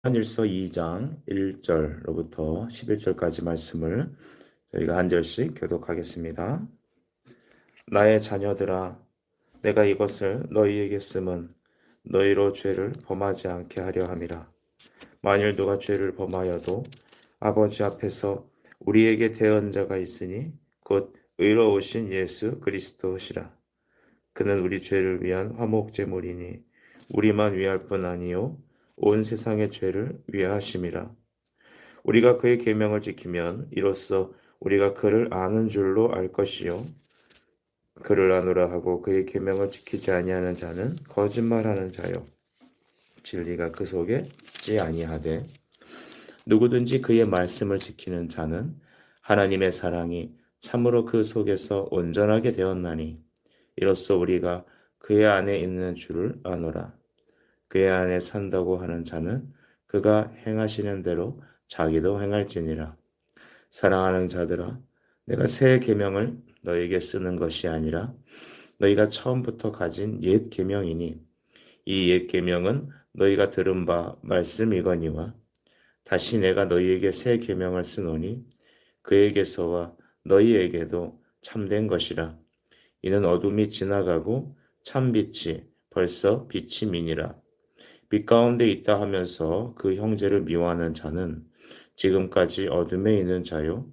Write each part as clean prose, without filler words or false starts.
요한일서 2장 1절로부터 11절까지 말씀을 저희가 한 절씩 교독하겠습니다. 나의 자녀들아, 내가 이것을 너희에게 쓰면 너희로 죄를 범하지 않게 하려 함이라. 만일 누가 죄를 범하여도 아버지 앞에서 우리에게 대언자가 있으니 곧 의로우신 예수 그리스도시라. 그는 우리 죄를 위한 화목제물이니 우리만 위할 뿐 아니요 온 세상의 죄를 위하심이라. 우리가 그의 계명을 지키면 이로써 우리가 그를 아는 줄로 알 것이요 그를 아노라 하고 그의 계명을 지키지 아니하는 자는 거짓말하는 자요 진리가 그 속에 있지 아니하되 누구든지 그의 말씀을 지키는 자는 하나님의 사랑이 참으로 그 속에서 온전하게 되었나니 이로써 우리가 그의 안에 있는 줄을 아노라. 그의 안에 산다고 하는 자는 그가 행하시는 대로 자기도 행할지니라. 사랑하는 자들아, 내가 새 계명을 너에게 쓰는 것이 아니라 너희가 처음부터 가진 옛 계명이니 이 옛 계명은 너희가 들은 바 말씀이거니와 다시 내가 너희에게 새 계명을 쓰노니 그에게서와 너희에게도 참된 것이라. 이는 어둠이 지나가고 참 빛이 벌써 빛이 미니라. 빛 가운데 있다 하면서 그 형제를 미워하는 자는 지금까지 어둠에 있는 자요.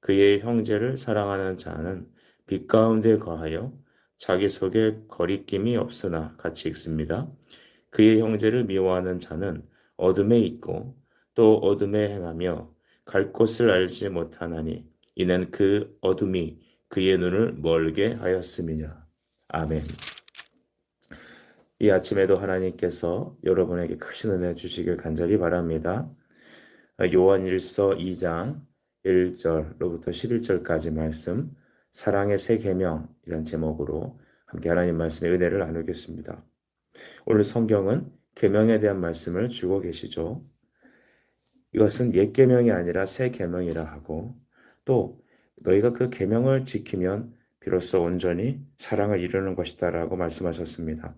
그의 형제를 사랑하는 자는 빛 가운데 거하여 자기 속에 거리낌이 없으나 같이 읽습니다. 그의 형제를 미워하는 자는 어둠에 있고 또 어둠에 행하며 갈 곳을 알지 못하나니 이는 그 어둠이 그의 눈을 멀게 하였음이니라. 아멘. 이 아침에도 하나님께서 여러분에게 크신 은혜 주시길 간절히 바랍니다. 요한일서 2장 1절로부터 11절까지 말씀, 사랑의 새 계명이란 제목으로 함께 하나님 말씀의 은혜를 나누겠습니다. 오늘 성경은 계명에 대한 말씀을 주고 계시죠. 이것은 옛 계명이 아니라 새 계명이라 하고 또 너희가 그 계명을 지키면 비로소 온전히 사랑을 이루는 것이다라고 말씀하셨습니다.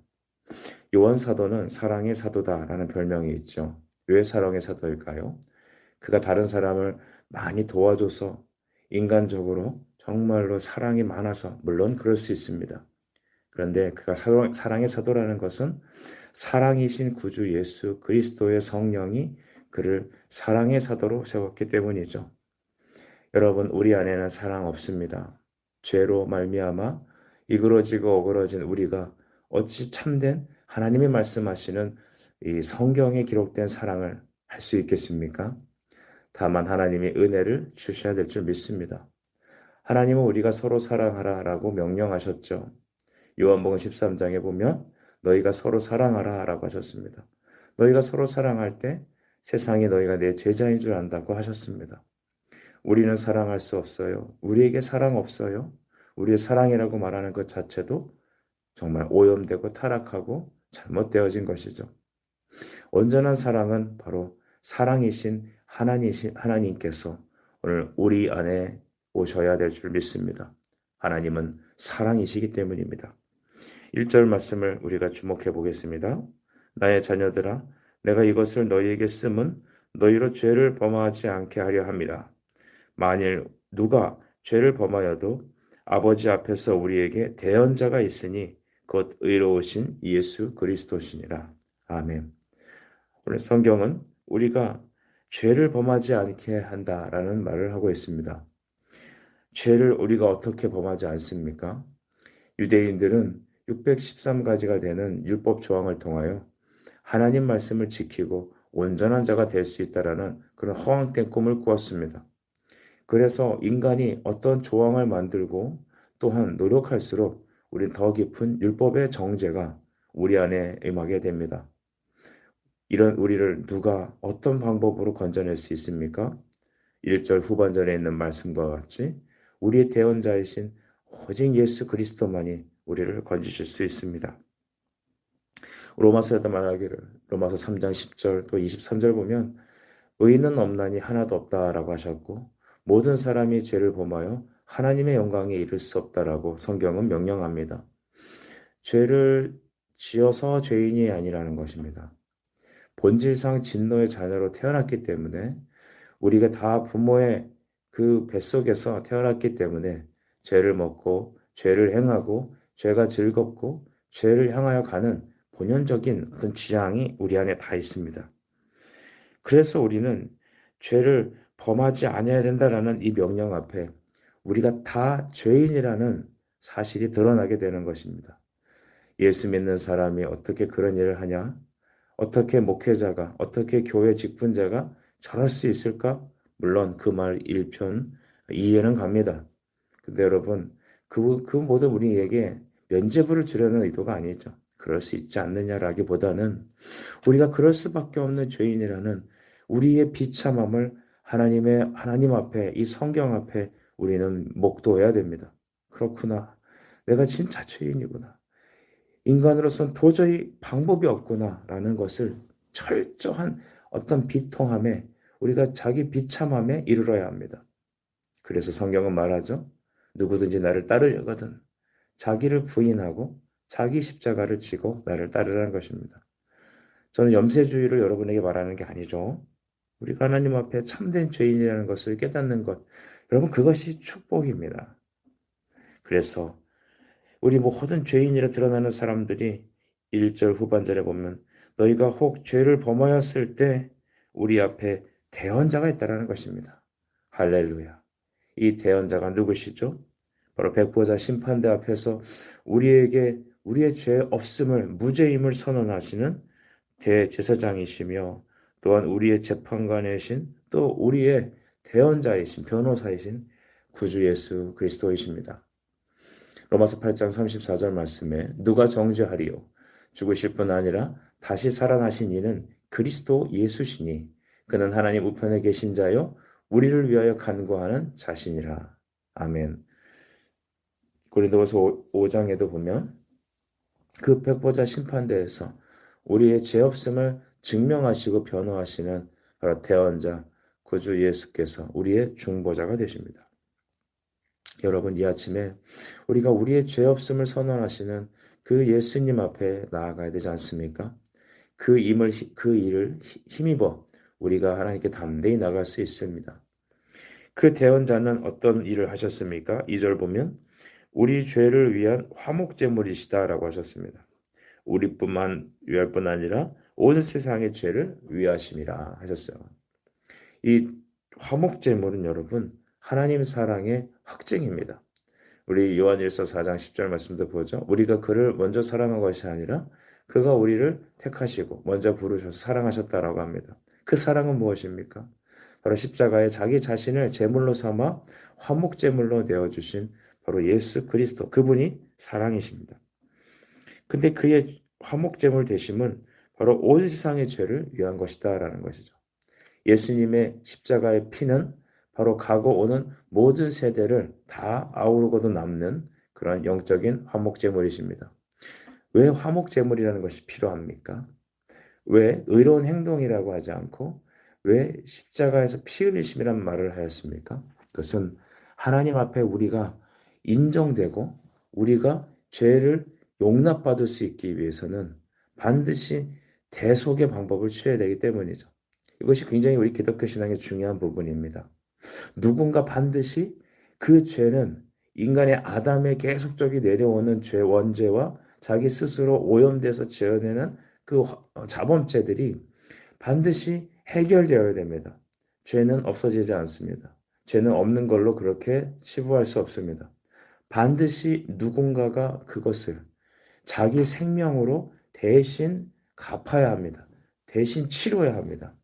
요한 사도는 사랑의 사도다라는 별명이 있죠. 왜 사랑의 사도일까요? 그가 다른 사람을 많이 도와줘서 인간적으로 정말로 사랑이 많아서 물론 그럴 수 있습니다. 그런데 그가 사랑의 사도라는 것은 사랑이신 구주 예수 그리스도의 성령이 그를 사랑의 사도로 세웠기 때문이죠. 여러분, 우리 안에는 사랑 없습니다. 죄로 말미암아 이그러지고 어그러진 우리가 어찌 참된 하나님이 말씀하시는 이 성경에 기록된 사랑을 할 수 있겠습니까? 다만 하나님이 은혜를 주셔야 될 줄 믿습니다. 하나님은 우리가 서로 사랑하라라고 명령하셨죠. 요한복음 13장에 보면 너희가 서로 사랑하라라고 하셨습니다. 너희가 서로 사랑할 때 세상이 너희가 내 제자인 줄 안다고 하셨습니다. 우리는 사랑할 수 없어요. 우리에게 사랑 없어요. 우리의 사랑이라고 말하는 것 자체도 정말 오염되고 타락하고 잘못되어진 것이죠. 온전한 사랑은 바로 사랑이신 하나님께서 오늘 우리 안에 오셔야 될 줄 믿습니다. 하나님은 사랑이시기 때문입니다. 1절 말씀을 우리가 주목해 보겠습니다. 나의 자녀들아, 내가 이것을 너희에게 쓰면 너희로 죄를 범하지 않게 하려 함이라. 만일 누가 죄를 범하여도 아버지 앞에서 우리에게 대언자가 있으니 곧 의로우신 예수 그리스도시니라. 아멘. 오늘 성경은 우리가 죄를 범하지 않게 한다라는 말을 하고 있습니다. 죄를 우리가 어떻게 범하지 않습니까? 유대인들은 613가지가 되는 율법 조항을 통하여 하나님 말씀을 지키고 온전한 자가 될 수 있다라는 그런 허황된 꿈을 꾸었습니다. 그래서 인간이 어떤 조항을 만들고 또한 노력할수록 우린 더 깊은 율법의 정죄가 우리 안에 임하게 됩니다. 이런 우리를 누가 어떤 방법으로 건져낼 수 있습니까? 1절 후반절에 있는 말씀과 같이 우리의 대언자이신 오직 예수 그리스도만이 우리를 건지실 수 있습니다. 로마서에도 말하기를 로마서 3장 10절 또 23절 보면 의인은 없나니 하나도 없다라고 하셨고 모든 사람이 죄를 범하여 하나님의 영광에 이를 수 없다라고 성경은 명령합니다. 죄를 지어서 죄인이 아니라는 것입니다. 본질상 진노의 자녀로 태어났기 때문에 우리가 다 부모의 그 뱃속에서 태어났기 때문에 죄를 먹고 죄를 행하고 죄가 즐겁고 죄를 향하여 가는 본연적인 어떤 지향이 우리 안에 다 있습니다. 그래서 우리는 죄를 범하지 아니해야 된다라는 이 명령 앞에 우리가 다 죄인이라는 사실이 드러나게 되는 것입니다. 예수 믿는 사람이 어떻게 그런 일을 하냐? 어떻게 목회자가, 어떻게 교회 직분자가 저럴 수 있을까? 물론 그 말 일편 이해는 갑니다. 근데 여러분, 그 모든 우리에게 면죄부를 주려는 의도가 아니죠. 그럴 수 있지 않느냐라기보다는 우리가 그럴 수밖에 없는 죄인이라는 우리의 비참함을 하나님 앞에, 이 성경 앞에 우리는 목도해야 됩니다. 그렇구나. 내가 진짜 죄인이구나. 인간으로서는 도저히 방법이 없구나라는 것을 철저한 어떤 비통함에 우리가 자기 비참함에 이르러야 합니다. 그래서 성경은 말하죠. 누구든지 나를 따르려거든 자기를 부인하고 자기 십자가를 지고 나를 따르라는 것입니다. 저는 염세주의를 여러분에게 말하는 게 아니죠. 우리가 하나님 앞에 참된 죄인이라는 것을 깨닫는 것, 여러분 그것이 축복입니다. 그래서 우리 모든 죄인이라 드러나는 사람들이 1절 후반절에 보면 너희가 혹 죄를 범하였을 때 우리 앞에 대언자가 있다라는 것입니다. 할렐루야. 이 대언자가 누구시죠? 바로 백보자 심판대 앞에서 우리에게 우리의 죄 없음을 무죄임을 선언하시는 대제사장이시며 또한 우리의 재판관이신 또 우리의 대언자이신 변호사이신 구주 예수 그리스도이십니다. 로마서 8장 34절 말씀에 누가 정죄하리요? 죽으실 뿐 아니라 다시 살아나신 이는 그리스도 예수시니 그는 하나님 우편에 계신 자요 우리를 위하여 간구하는 자신이라. 아멘. 고린도후서 5장에도 보면 그 백보자 심판대에서 우리의 죄 없음을 증명하시고 변호하시는 바로 대언자 구주 예수께서 우리의 중보자가 되십니다. 여러분 이 아침에 우리가 우리의 죄 없음을 선언하시는 그 예수님 앞에 나아가야 되지 않습니까? 그 일을 힘입어 우리가 하나님께 담대히 나갈 수 있습니다. 그 대언자는 어떤 일을 하셨습니까? 2절 보면 우리 죄를 위한 화목제물이시다라고 하셨습니다. 우리뿐만 위할 뿐 아니라 온 세상의 죄를 위하심이라 하셨어요. 이 화목제물은 여러분 하나님 사랑의 확증입니다. 우리 요한일서 4장 10절 말씀도 보죠. 우리가 그를 먼저 사랑한 것이 아니라 그가 우리를 택하시고 먼저 부르셔서 사랑하셨다라고 합니다. 그 사랑은 무엇입니까? 바로 십자가에 자기 자신을 제물로 삼아 화목제물로 내어주신 바로 예수 그리스도 그분이 사랑이십니다. 근데 그의 화목제물 되심은 바로 온 세상의 죄를 위한 것이다라는 것이죠. 예수님의 십자가의 피는 바로 가고 오는 모든 세대를 다 아우르고도 남는 그런 영적인 화목제물이십니다. 왜 화목제물이라는 것이 필요합니까? 왜 의로운 행동이라고 하지 않고 왜 십자가에서 피 흘리심이란 말을 하였습니까? 그것은 하나님 앞에 우리가 인정되고 우리가 죄를 용납받을 수 있기 위해서는 반드시 대속의 방법을 취해야 되기 때문이죠. 이것이 굉장히 우리 기독교 신앙의 중요한 부분입니다. 누군가 반드시 그 죄는 인간의 아담의 계속적이 내려오는 죄 원죄와 자기 스스로 오염돼서 지어내는 그 자범죄들이 반드시 해결되어야 됩니다. 죄는 없어지지 않습니다. 죄는 없는 걸로 그렇게 치부할 수 없습니다. 반드시 누군가가 그것을 자기 생명으로 대신 갚아야 합니다. 대신 치료해야 합니다.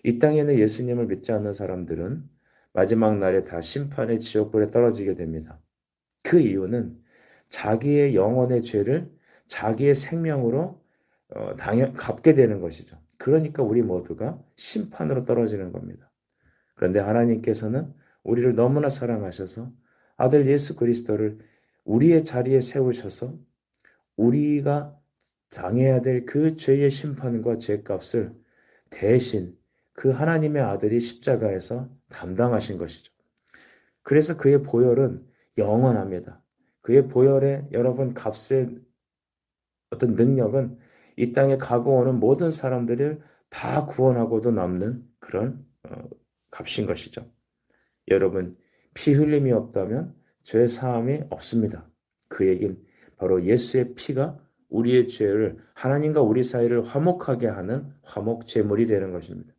이 땅에는 예수님을 믿지 않는 사람들은 마지막 날에 다 심판의 지옥불에 떨어지게 됩니다. 그 이유는 자기의 영혼의 죄를 자기의 생명으로 갚게 되는 것이죠. 그러니까 우리 모두가 심판으로 떨어지는 겁니다. 그런데 하나님께서는 우리를 너무나 사랑하셔서 아들 예수 그리스도를 우리의 자리에 세우셔서 우리가 당해야 될 그 죄의 심판과 죄값을 대신 그 하나님의 아들이 십자가에서 담당하신 것이죠. 그래서 그의 보혈은 영원합니다. 그의 보혈의 여러분 값의 어떤 능력은 이 땅에 가고 오는 모든 사람들을 다 구원하고도 남는 그런 값인 것이죠. 여러분, 피 흘림이 없다면 죄 사함이 없습니다. 그 얘긴 바로 예수의 피가 우리의 죄를 하나님과 우리 사이를 화목하게 하는 화목 제물이 되는 것입니다.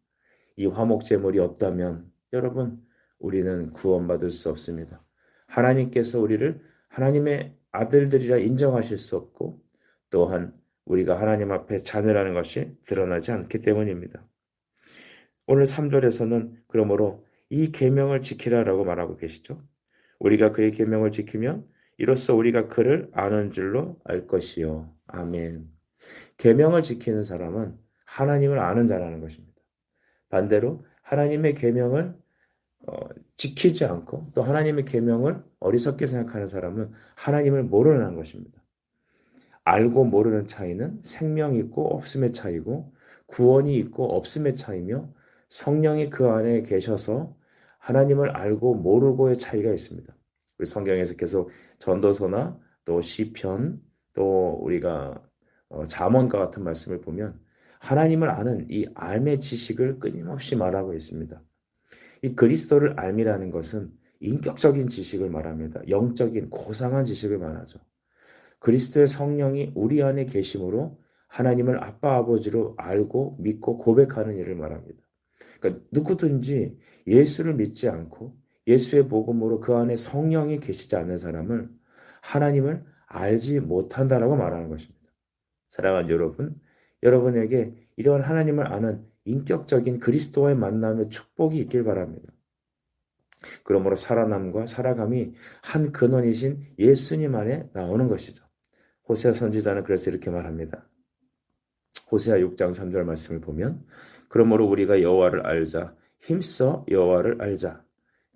이 화목 제물이 없다면 여러분, 우리는 구원받을 수 없습니다. 하나님께서 우리를 하나님의 아들들이라 인정하실 수 없고 또한 우리가 하나님 앞에 자녀라는 것이 드러나지 않기 때문입니다. 오늘 3절에서는 그러므로 이 계명을 지키라라고 말하고 계시죠. 우리가 그의 계명을 지키면 이로써 우리가 그를 아는 줄로 알 것이요. 아멘. 계명을 지키는 사람은 하나님을 아는 자라는 것입니다. 반대로 하나님의 계명을 지키지 않고 또 하나님의 계명을 어리석게 생각하는 사람은 하나님을 모르는 것입니다. 알고 모르는 차이는 생명이 있고 없음의 차이고 구원이 있고 없음의 차이며 성령이 그 안에 계셔서 하나님을 알고 모르고의 차이가 있습니다. 우리 성경에서 계속 전도서나 또 시편 또 우리가 잠언과 같은 말씀을 보면 하나님을 아는 이 알의 지식을 끊임없이 말하고 있습니다. 이 그리스도를 알미라는 것은 인격적인 지식을 말합니다. 영적인 고상한 지식을 말하죠. 그리스도의 성령이 우리 안에 계심으로 하나님을 아빠 아버지로 알고 믿고 고백하는 일을 말합니다. 그러니까 누구든지 예수를 믿지 않고 예수의 복음으로 그 안에 성령이 계시지 않는 사람을 하나님을 알지 못한다라고 말하는 것입니다. 사랑하는 여러분, 여러분에게 이러한 하나님을 아는 인격적인 그리스도와의 만남의 축복이 있길 바랍니다. 그러므로 살아남과 살아감이 한 근원이신 예수님 안에 나오는 것이죠. 호세아 선지자는 그래서 이렇게 말합니다. 호세아 6장 3절 말씀을 보면 그러므로 우리가 여호와를 알자 힘써 여호와를 알자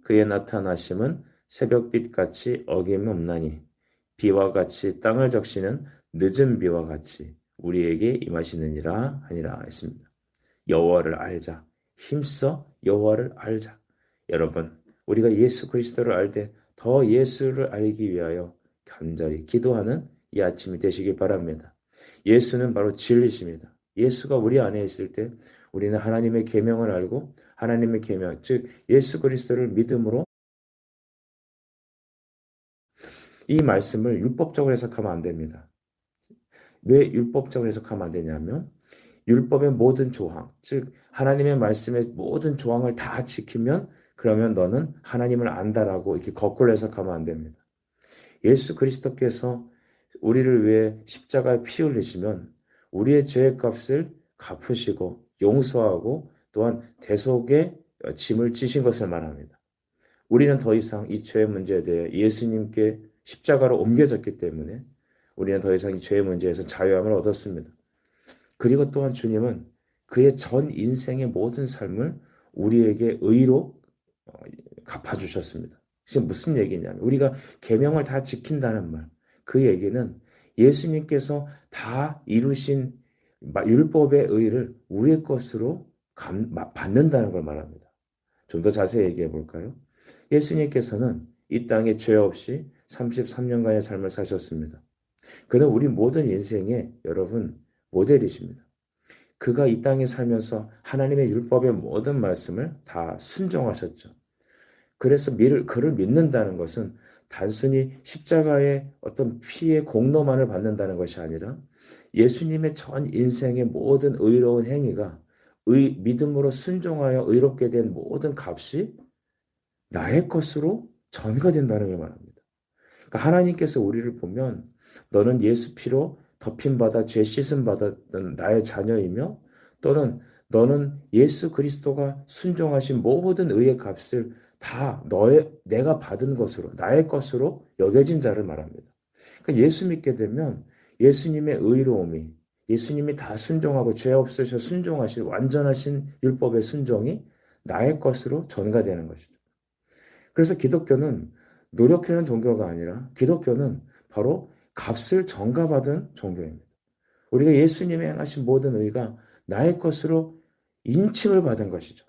그의 나타나심은 새벽빛같이 어김없나니 비와 같이 땅을 적시는 늦은 비와 같이 우리에게 임하시느니라 하니라 했습니다. 여호와를 알자 힘써 여호와를 알자. 여러분, 우리가 예수 그리스도를 알 때 더 예수를 알기 위하여 간절히 기도하는 이 아침이 되시길 바랍니다. 예수는 바로 진리십니다. 예수가 우리 안에 있을 때 우리는 하나님의 계명을 알고 하나님의 계명, 즉 예수 그리스도를 믿음으로 이 말씀을 율법적으로 해석하면 안 됩니다. 왜 율법적으로 해석하면 안 되냐면 율법의 모든 조항, 즉 하나님의 말씀의 모든 조항을 다 지키면 그러면 너는 하나님을 안다라고 이렇게 거꾸로 해석하면 안 됩니다. 예수 그리스도께서 우리를 위해 십자가에 피 흘리시면 우리의 죄의 값을 갚으시고 용서하고 또한 대속의 짐을 지신 것을 말합니다. 우리는 더 이상 이 죄의 문제에 대해 예수님께 십자가로 옮겨졌기 때문에 우리는 더 이상 이 죄의 문제에서 자유함을 얻었습니다. 그리고 또한 주님은 그의 전 인생의 모든 삶을 우리에게 의로 갚아주셨습니다. 지금 무슨 얘기냐면 우리가 계명을 다 지킨다는 말, 그 얘기는 예수님께서 다 이루신 율법의 의를 우리의 것으로 받는다는 걸 말합니다. 좀 더 자세히 얘기해 볼까요? 예수님께서는 이 땅에 죄 없이 33년간의 삶을 사셨습니다. 그는 우리 모든 인생의 여러분 모델이십니다. 그가 이 땅에 살면서 하나님의 율법의 모든 말씀을 다 순종하셨죠. 그래서 그를 믿는다는 것은 단순히 십자가의 어떤 피의 공로만을 받는다는 것이 아니라 예수님의 전 인생의 모든 의로운 행위가 믿음으로 순종하여 의롭게 된 모든 값이 나의 것으로 전가된다는 걸 말합니다. 그러니까 하나님께서 우리를 보면 너는 예수 피로 덮임받아 죄 씻음 받았던 나의 자녀이며 또는 너는 예수 그리스도가 순종하신 모든 의의 값을 다 내가 받은 것으로 나의 것으로 여겨진 자를 말합니다. 그러니까 예수 믿게 되면 예수님의 의로움이 예수님이 다 순종하고 죄 없으셔 순종하신 완전하신 율법의 순종이 나의 것으로 전가되는 것이죠. 그래서 기독교는 노력하는 종교가 아니라 기독교는 바로 값을 전가받은 종교입니다. 우리가 예수님의 행하신 모든 의가 나의 것으로 인침을 받은 것이죠.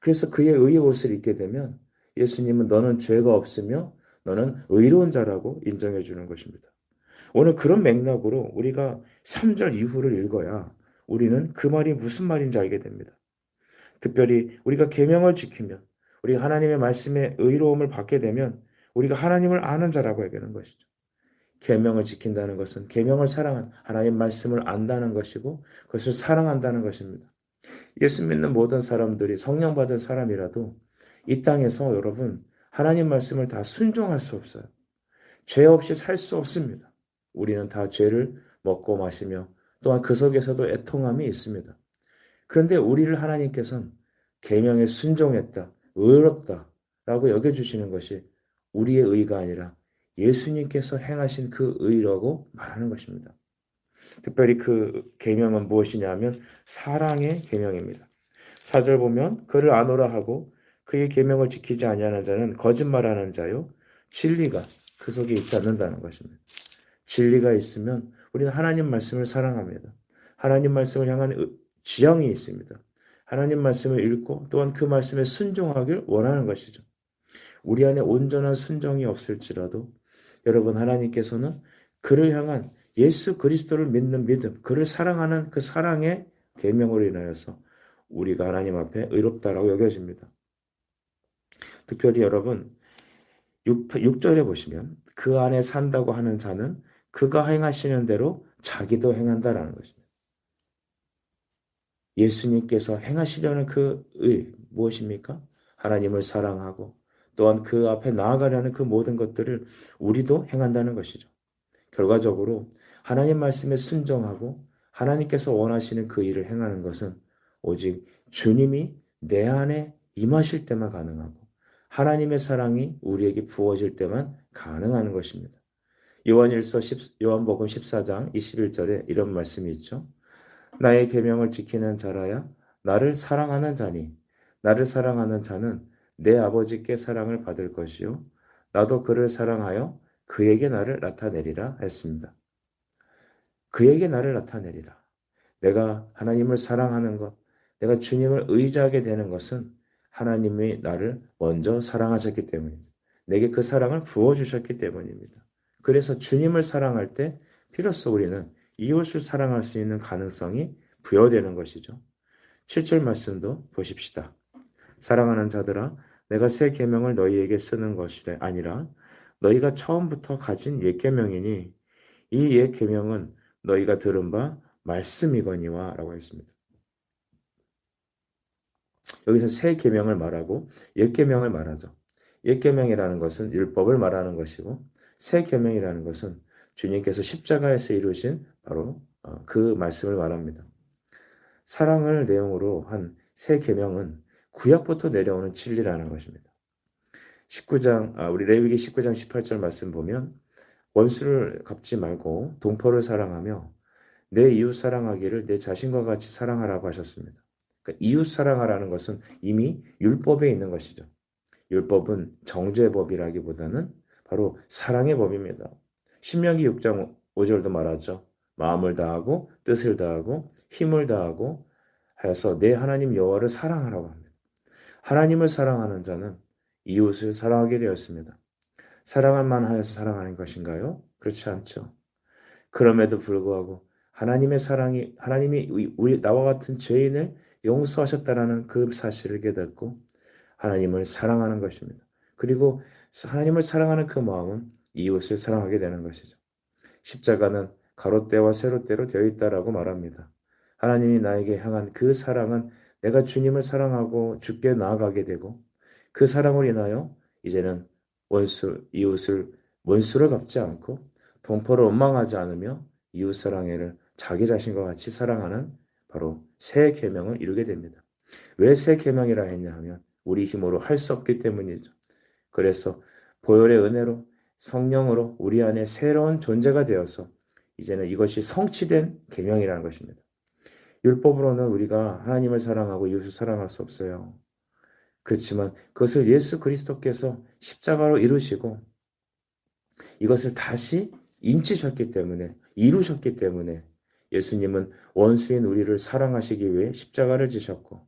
그래서 그의 의의 옷을 입게 되면 예수님은 너는 죄가 없으며 너는 의로운 자라고 인정해 주는 것입니다. 오늘 그런 맥락으로 우리가 3절 이후를 읽어야 우리는 그 말이 무슨 말인지 알게 됩니다. 특별히 우리가 계명을 지키면, 우리가 하나님의 말씀에 의로움을 받게 되면 우리가 하나님을 아는 자라고 얘기하는 것이죠. 계명을 지킨다는 것은 계명을 사랑한 하나님 말씀을 안다는 것이고 그것을 사랑한다는 것입니다. 예수 믿는 모든 사람들이 성령 받은 사람이라도 이 땅에서 여러분 하나님 말씀을 다 순종할 수 없어요. 죄 없이 살 수 없습니다. 우리는 다 죄를 먹고 마시며 또한 그 속에서도 애통함이 있습니다. 그런데 우리를 하나님께서는 계명에 순종했다, 의롭다라고 여겨주시는 것이 우리의 의가 아니라 예수님께서 행하신 그 의라고 말하는 것입니다. 특별히 그 계명은 무엇이냐면 사랑의 계명입니다. 4절 보면 그를 아노라 하고 그의 계명을 지키지 아니하는 자는 거짓말하는 자요 진리가 그 속에 있지 않는다는 것입니다. 진리가 있으면 우리는 하나님 말씀을 사랑합니다. 하나님 말씀을 향한 지향이 있습니다. 하나님 말씀을 읽고 또한 그 말씀에 순종하길 원하는 것이죠. 우리 안에 온전한 순종이 없을지라도 여러분 하나님께서는 그를 향한 예수 그리스도를 믿는 믿음, 그를 사랑하는 그 사랑의 계명으로 인하여서 우리가 하나님 앞에 의롭다라고 여겨집니다. 특별히 여러분 6절에 보시면 그 안에 산다고 하는 자는 그가 행하시는 대로 자기도 행한다라는 것입니다. 예수님께서 행하시려는 그 의 무엇입니까? 하나님을 사랑하고 또한 그 앞에 나아가려는 그 모든 것들을 우리도 행한다는 것이죠. 결과적으로 하나님 말씀에 순종하고 하나님께서 원하시는 그 일을 행하는 것은 오직 주님이 내 안에 임하실 때만 가능하고 하나님의 사랑이 우리에게 부어질 때만 가능한 것입니다. 요한복음 14장 21절에 이런 말씀이 있죠. 나의 계명을 지키는 자라야 나를 사랑하는 자니 나를 사랑하는 자는 내 아버지께 사랑을 받을 것이요 나도 그를 사랑하여 그에게 나를 나타내리라 했습니다. 그에게 나를 나타내리라. 내가 하나님을 사랑하는 것, 내가 주님을 의지하게 되는 것은 하나님이 나를 먼저 사랑하셨기 때문입니다. 내게 그 사랑을 부어주셨기 때문입니다. 그래서 주님을 사랑할 때 비로소 우리는 이웃을 사랑할 수 있는 가능성이 부여되는 것이죠. 7절 말씀도 보십시다. 사랑하는 자들아 내가 새 계명을 너희에게 쓰는 것이 아니라 너희가 처음부터 가진 옛 계명이니 이 옛 계명은 너희가 들은 바 말씀이거니와 라고 했습니다. 여기서 새 계명을 말하고 옛 계명을 말하죠. 옛 계명이라는 것은 율법을 말하는 것이고 새 계명이라는 것은 주님께서 십자가에서 이루신 바로 그 말씀을 말합니다. 사랑을 내용으로 한 새 계명은 구약부터 내려오는 진리라는 것입니다. 우리 레위기 19장 18절 말씀 보면 원수를 갚지 말고 동포를 사랑하며 내 이웃 사랑하기를 내 자신과 같이 사랑하라고 하셨습니다. 그러니까 이웃 사랑하라는 것은 이미 율법에 있는 것이죠. 율법은 정죄법이라기보다는 바로 사랑의 법입니다. 신명기 6장 5절도 말하죠. 마음을 다하고 뜻을 다하고 힘을 다하고 하여서 내 하나님 여호와를 사랑하라고 합니다. 하나님을 사랑하는 자는 이웃을 사랑하게 되었습니다. 사랑할 만하여서 사랑하는 것인가요? 그렇지 않죠. 그럼에도 불구하고 하나님의 사랑이 하나님이 우리 나와 같은 죄인을 용서하셨다라는 그 사실을 깨닫고 하나님을 사랑하는 것입니다. 그리고 하나님을 사랑하는 그 마음은 이웃을 사랑하게 되는 것이죠. 십자가는 가로대와 세로대로 되어 있다라고 말합니다. 하나님이 나에게 향한 그 사랑은 내가 주님을 사랑하고 주께 나아가게 되고 그 사랑을 인하여 이제는 이웃을 원수를 갚지 않고 동포를 원망하지 않으며 이웃 사랑회를 자기 자신과 같이 사랑하는 바로 새 계명을 이루게 됩니다. 왜 새 계명이라 했냐 하면 우리 힘으로 할 수 없기 때문이죠. 그래서 보혈의 은혜로 성령으로 우리 안에 새로운 존재가 되어서 이제는 이것이 성취된 계명이라는 것입니다. 율법으로는 우리가 하나님을 사랑하고 이웃을 사랑할 수 없어요. 그렇지만 그것을 예수 그리스도께서 십자가로 이루시고 이것을 다시 인치셨기 때문에 이루셨기 때문에 예수님은 원수인 우리를 사랑하시기 위해 십자가를 지셨고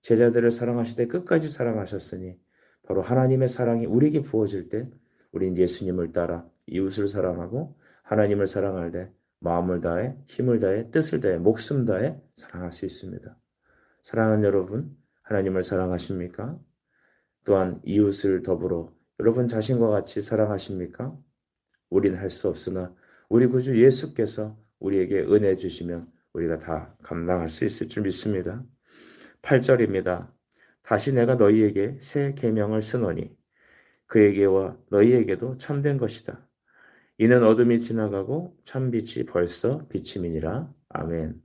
제자들을 사랑하시되 끝까지 사랑하셨으니 바로 하나님의 사랑이 우리에게 부어질 때 우린 예수님을 따라 이웃을 사랑하고 하나님을 사랑할 때 마음을 다해, 힘을 다해, 뜻을 다해, 목숨 다해 사랑할 수 있습니다. 사랑하는 여러분, 하나님을 사랑하십니까? 또한 이웃을 더불어 여러분 자신과 같이 사랑하십니까? 우리는 할 수 없으나 우리 구주 예수께서 우리에게 은혜 주시면 우리가 다 감당할 수 있을 줄 믿습니다. 8절입니다. 다시 내가 너희에게 새 계명을 쓰노니 그에게와 너희에게도 참된 것이다. 이는 어둠이 지나가고 참빛이 벌써 비침이니라. 아멘.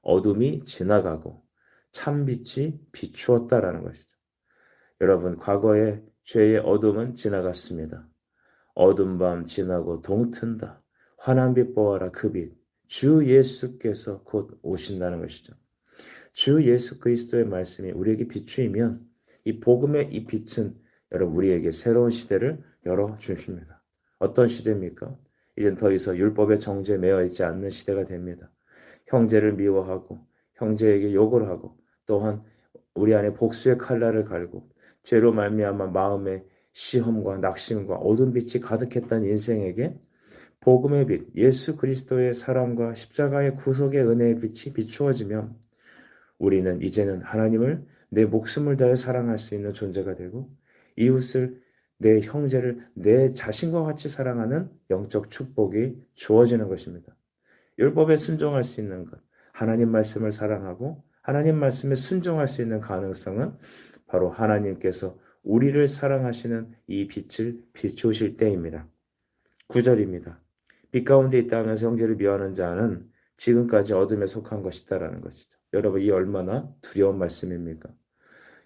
어둠이 지나가고 참빛이 비추었다라는 것이죠. 여러분, 과거의 죄의 어둠은 지나갔습니다. 어둠 밤 지나고 동튼다. 환한 빛 보아라 그 빛. 주 예수께서 곧 오신다는 것이죠. 주 예수 그리스도의 말씀이 우리에게 비추이면 이 복음의 이 빛은 여러분 우리에게 새로운 시대를 열어주십니다. 어떤 시대입니까? 이젠 더 이상 율법의 정죄에 매여 있지 않는 시대가 됩니다. 형제를 미워하고 형제에게 욕을 하고 또한 우리 안에 복수의 칼날을 갈고 죄로 말미암아 마음에 시험과 낙심과 어두운 빛이 가득했던 인생에게 복음의 빛, 예수 그리스도의 사랑과 십자가의 구속의 은혜의 빛이 비추어지면 우리는 이제는 하나님을 내 목숨을 다해 사랑할 수 있는 존재가 되고 이웃을 내 형제를 내 자신과 같이 사랑하는 영적 축복이 주어지는 것입니다. 율법에 순종할 수 있는 것, 하나님 말씀을 사랑하고 하나님 말씀에 순종할 수 있는 가능성은 바로 하나님께서 우리를 사랑하시는 이 빛을 비추실 때입니다. 9절입니다. 빛 가운데 있다 하면서 형제를 미워하는 자는 지금까지 어둠에 속한 것이다라는 것이죠. 여러분, 이 얼마나 두려운 말씀입니까?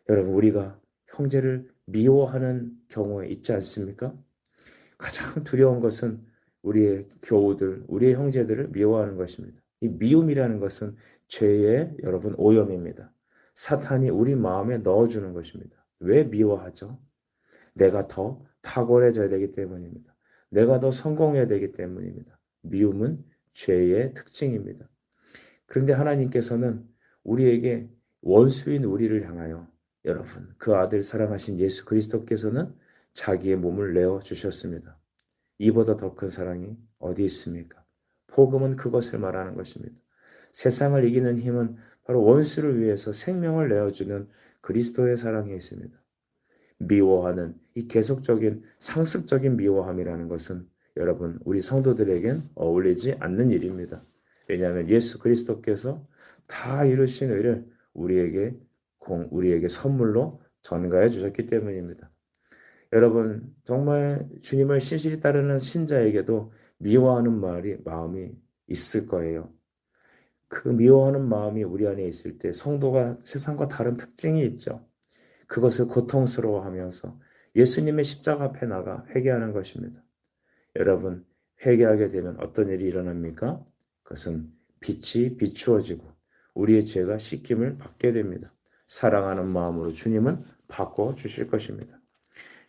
여러분, 우리가 형제를 미워하는 경우에 있지 않습니까? 가장 두려운 것은 우리의 교우들, 우리의 형제들을 미워하는 것입니다. 이 미움이라는 것은 죄의 여러분 오염입니다. 사탄이 우리 마음에 넣어주는 것입니다. 왜 미워하죠? 내가 더 탁월해져야 되기 때문입니다. 내가 더 성공해야 되기 때문입니다. 미움은 죄의 특징입니다. 그런데 하나님께서는 우리에게 원수인 우리를 향하여 여러분 그 아들 사랑하신 예수 그리스도께서는 자기의 몸을 내어 주셨습니다. 이보다 더 큰 사랑이 어디 있습니까? 복음은 그것을 말하는 것입니다. 세상을 이기는 힘은 바로 원수를 위해서 생명을 내어주는 그리스도의 사랑에 있습니다. 미워하는 이 계속적인 상습적인 미워함이라는 것은 여러분 우리 성도들에겐 어울리지 않는 일입니다. 왜냐하면 예수 그리스도께서 다 이루신 의를 우리에게 선물로 전가해 주셨기 때문입니다. 여러분 정말 주님을 신실히 따르는 신자에게도 미워하는 마음이 있을 거예요. 그 미워하는 마음이 우리 안에 있을 때 성도가 세상과 다른 특징이 있죠. 그것을 고통스러워하면서 예수님의 십자가 앞에 나가 회개하는 것입니다. 여러분, 회개하게 되면 어떤 일이 일어납니까? 그것은 빛이 비추어지고 우리의 죄가 씻김을 받게 됩니다. 사랑하는 마음으로 주님은 바꿔주실 것입니다.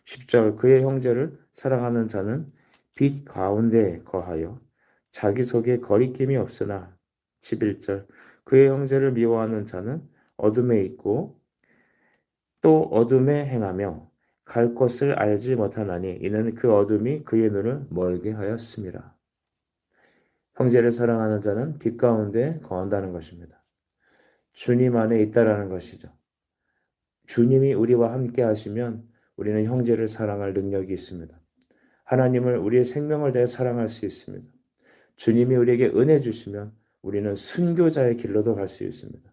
10절 그의 형제를 사랑하는 자는 빛 가운데 거하여 자기 속에 거리낌이 없으나 11절 그의 형제를 미워하는 자는 어둠에 있고 또 어둠에 행하며 갈 곳을 알지 못하나니 이는 그 어둠이 그의 눈을 멀게 하였습니다. 형제를 사랑하는 자는 빛 가운데 거한다는 것입니다. 주님 안에 있다라는 것이죠. 주님이 우리와 함께 하시면 우리는 형제를 사랑할 능력이 있습니다. 하나님을 우리의 생명을 다해 사랑할 수 있습니다. 주님이 우리에게 은혜 주시면 우리는 순교자의 길로도 갈 수 있습니다.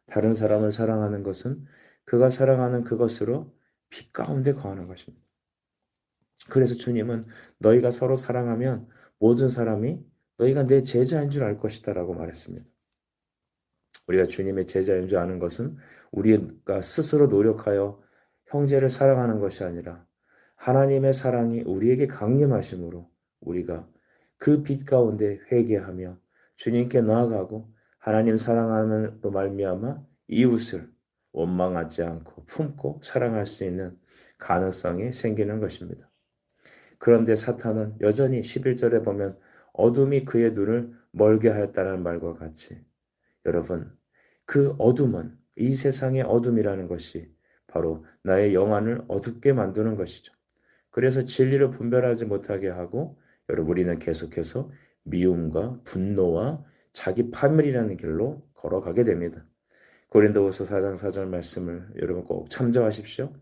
다른 사람을 사랑하는 것은 그가 사랑하는 그것으로 빛 가운데 거하는 것입니다. 그래서 주님은 너희가 서로 사랑하면 모든 사람이 너희가 내 제자인 줄 알 것이다 라고 말했습니다. 우리가 주님의 제자인 줄 아는 것은 우리가 스스로 노력하여 형제를 사랑하는 것이 아니라 하나님의 사랑이 우리에게 강림하심으로 우리가 그 빛 가운데 회개하며 주님께 나아가고 하나님 사랑함으로 말미암아 이웃을 원망하지 않고 품고 사랑할 수 있는 가능성이 생기는 것입니다. 그런데 사탄은 여전히 11절에 보면 어둠이 그의 눈을 멀게 하였다는 말과 같이 여러분 그 어둠은 이 세상의 어둠이라는 것이 바로 나의 영안을 어둡게 만드는 것이죠. 그래서 진리를 분별하지 못하게 하고 여러분 우리는 계속해서 미움과 분노와 자기 파멸이라는 길로 걸어가게 됩니다. 고린도후서 4장 4절 말씀을 여러분 꼭 참조하십시오.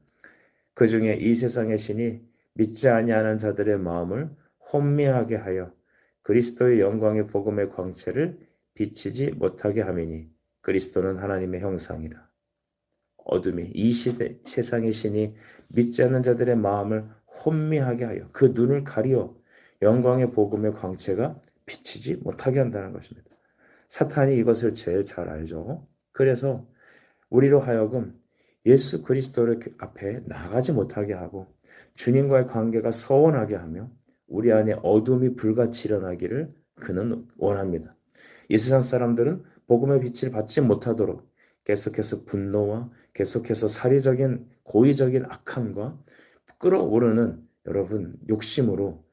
그 중에 이 세상의 신이 믿지 아니하는 자들의 마음을 혼미하게 하여 그리스도의 영광의 복음의 광채를 비치지 못하게 함이니 그리스도는 하나님의 형상이라. 어둠이 이 시대 세상의 신이 믿지 않는 자들의 마음을 혼미하게 하여 그 눈을 가리어 영광의 복음의 광채가 비치지 못하게 한다는 것입니다. 사탄이 이것을 제일 잘 알죠. 그래서 우리로 하여금 예수 그리스도를 앞에 나가지 못하게 하고 주님과의 관계가 서운하게 하며 우리 안에 어둠이 불같이 일어나기를 그는 원합니다. 이 세상 사람들은 복음의 빛을 받지 못하도록 계속해서 분노와 계속해서 사리적인 고의적인 악함과 끓어오르는 여러분 욕심으로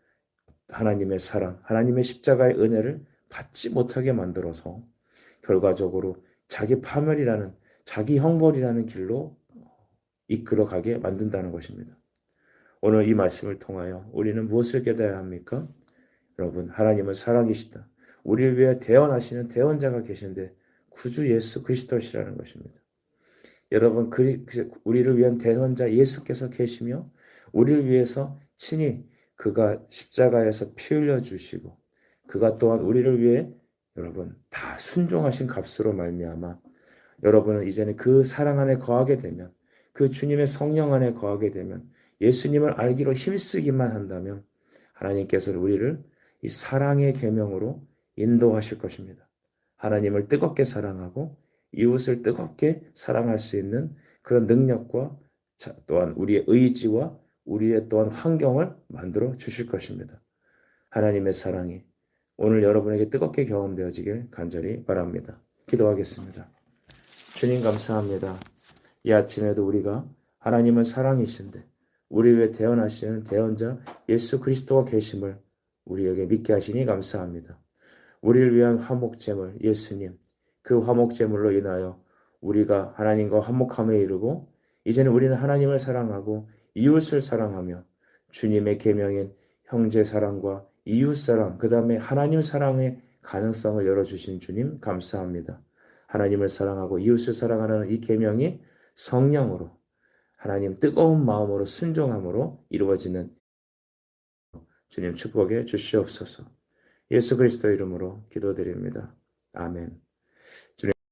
하나님의 사랑, 하나님의 십자가의 은혜를 받지 못하게 만들어서 결과적으로 자기 파멸이라는 자기 형벌이라는 길로 이끌어가게 만든다는 것입니다. 오늘 이 말씀을 통하여 우리는 무엇을 깨달아야 합니까? 여러분, 하나님은 사랑이시다. 우리를 위해 대언하시는 대언자가 계신데 구주 예수 그리스도시라는 것입니다. 여러분, 우리를 위한 대언자 예수께서 계시며 우리를 위해서 친히 그가 십자가에서 피 흘려 주시고 그가 또한 우리를 위해 여러분 다 순종하신 값으로 말미암아 여러분은 이제는 그 사랑 안에 거하게 되면 그 주님의 성령 안에 거하게 되면 예수님을 알기로 힘쓰기만 한다면 하나님께서는 우리를 이 사랑의 계명으로 인도하실 것입니다. 하나님을 뜨겁게 사랑하고 이웃을 뜨겁게 사랑할 수 있는 그런 능력과 또한 우리의 의지와 우리의 또한 환경을 만들어 주실 것입니다. 하나님의 사랑이 오늘 여러분에게 뜨겁게 경험되어지길 간절히 바랍니다. 기도하겠습니다. 주님 감사합니다. 이 아침에도 우리가 하나님은 사랑이신데 우리 위해 대언하시는 대언자 예수 그리스도가 계심을 우리에게 믿게 하시니 감사합니다. 우리를 위한 화목제물 예수님, 그 화목제물로 인하여 우리가 하나님과 화목함에 이르고 이제는 우리는 하나님을 사랑하고 이웃을 사랑하며 주님의 계명인 형제 사랑과 이웃 사랑, 그 다음에 하나님 사랑의 가능성을 열어주신 주님 감사합니다. 하나님을 사랑하고 이웃을 사랑하는 이 계명이 성령으로 하나님 뜨거운 마음으로 순종함으로 이루어지는 주님 축복해 주시옵소서. 예수 그리스도 이름으로 기도드립니다. 아멘.